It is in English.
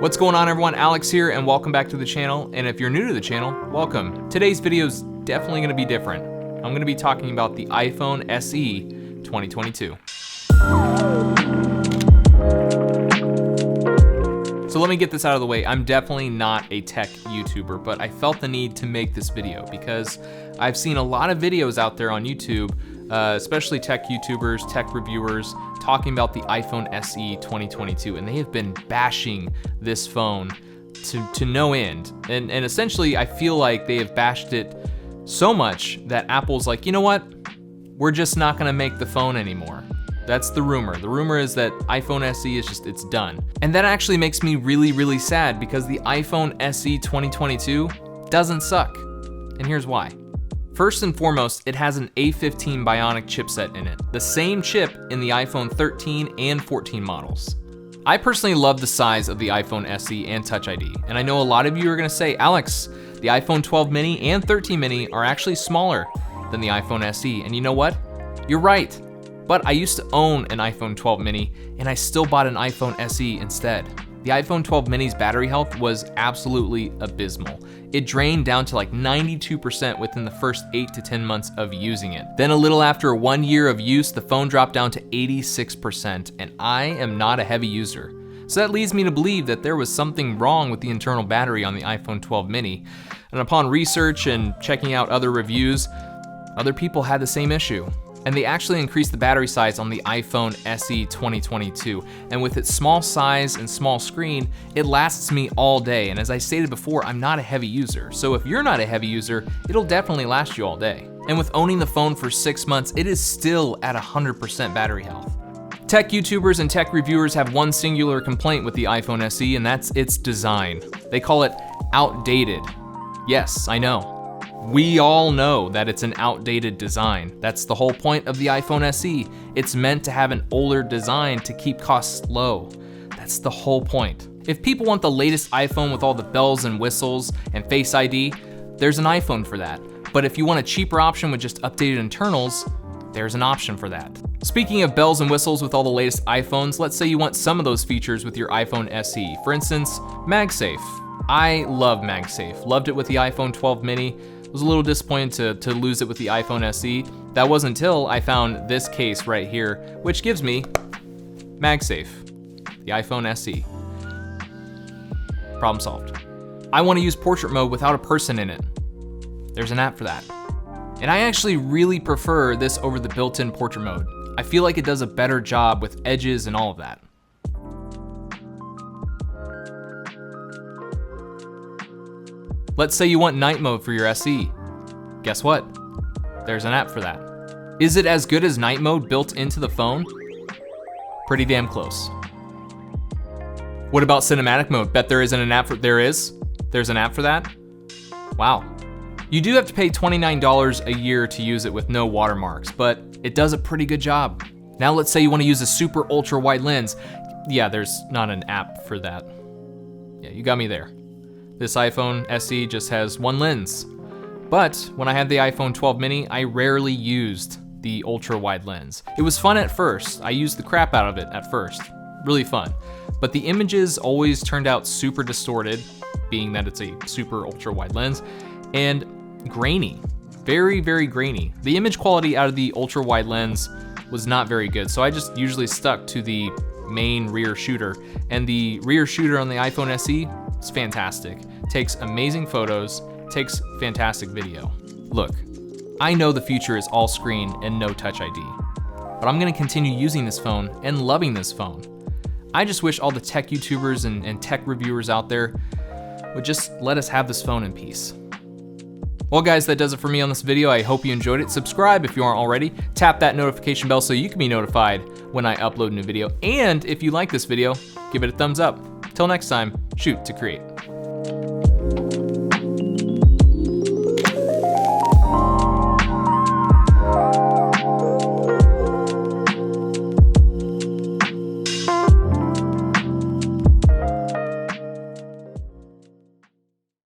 What's going on, everyone? Alex here, and welcome back to the channel. And if you're new to the channel, welcome. Today's video is definitely gonna be different. I'm gonna be talking about the iPhone SE 2022. So let me get this out of the way. I'm definitely not a tech YouTuber, but I felt the need to make this video because I've seen a lot of videos out there on YouTube, especially tech YouTubers, tech reviewers, talking about the iPhone SE 2022, and they have been bashing this phone to no end. And essentially, I feel like they have bashed it so much that Apple's like, you know what? We're just not gonna make the phone anymore. That's the rumor. The rumor is that iPhone SE is just, it's done. And that actually makes me really, really sad because the iPhone SE 2022 doesn't suck. And here's why. First and foremost, it has an A15 Bionic chipset in it, the same chip in the iPhone 13 and 14 models. I personally love the size of the iPhone SE and Touch ID, and I know a lot of you are gonna say, Alex, the iPhone 12 mini and 13 mini are actually smaller than the iPhone SE, and you know what? You're right, but I used to own an iPhone 12 mini, and I still bought an iPhone SE instead. The iPhone 12 mini's battery health was absolutely abysmal. It drained down to like 92% within the first 8 to 10 months of using it. Then a little after 1 year of use, the phone dropped down to 86%, and I am not a heavy user. So that leads me to believe that there was something wrong with the internal battery on the iPhone 12 mini. And upon research and checking out other reviews, other people had the same issue. And they actually increased the battery size on the iPhone SE 2022. And with its small size and small screen, it lasts me all day. And as I stated before, I'm not a heavy user. So if you're not a heavy user, it'll definitely last you all day. And with owning the phone for 6 months, it is still at 100% battery health. Tech YouTubers and tech reviewers have one singular complaint with the iPhone SE, and that's its design. They call it outdated. Yes, I know. We all know that it's an outdated design. That's the whole point of the iPhone SE. It's meant to have an older design to keep costs low. That's the whole point. If people want the latest iPhone with all the bells and whistles and Face ID, there's an iPhone for that. But if you want a cheaper option with just updated internals, there's an option for that. Speaking of bells and whistles with all the latest iPhones, let's say you want some of those features with your iPhone SE. For instance, MagSafe. I love MagSafe. Loved it with the iPhone 12 mini. Was a little disappointed to lose it with the iPhone SE. That wasn't until I found this case right here, which gives me MagSafe, the iPhone SE. Problem solved. I want to use portrait mode without a person in it. There's an app for that. And I actually really prefer this over the built-in portrait mode. I feel like it does a better job with edges and all of that. Let's say you want night mode for your SE. Guess what? There's an app for that. Is it as good as night mode built into the phone? Pretty damn close. What about cinematic mode? Bet there isn't an app for, there's an app for that? Wow. You do have to pay $29 a year to use it with no watermarks, but it does a pretty good job. Now let's say you want to use a super ultra wide lens. Yeah, there's not an app for that. Yeah, you got me there. This iPhone SE just has one lens. But when I had the iPhone 12 mini, I rarely used the ultra wide lens. It was fun at first. I used the crap out of it at first. Really fun. But the images always turned out super distorted, being that it's a super ultra wide lens, and grainy. Very, very grainy. The image quality out of the ultra wide lens was not very good, so I just usually stuck to the main rear shooter. And the rear shooter on the iPhone SE is fantastic. Takes amazing photos, takes fantastic video. Look, I know the future is all screen and no Touch ID, but I'm gonna continue using this phone and loving this phone. I just wish all the tech YouTubers and tech reviewers out there would just let us have this phone in peace. Well guys, that does it for me on this video. I hope you enjoyed it. Subscribe if you aren't already. Tap that notification bell so you can be notified when I upload a new video. And if you like this video, give it a thumbs up. Till next time, shoot to create.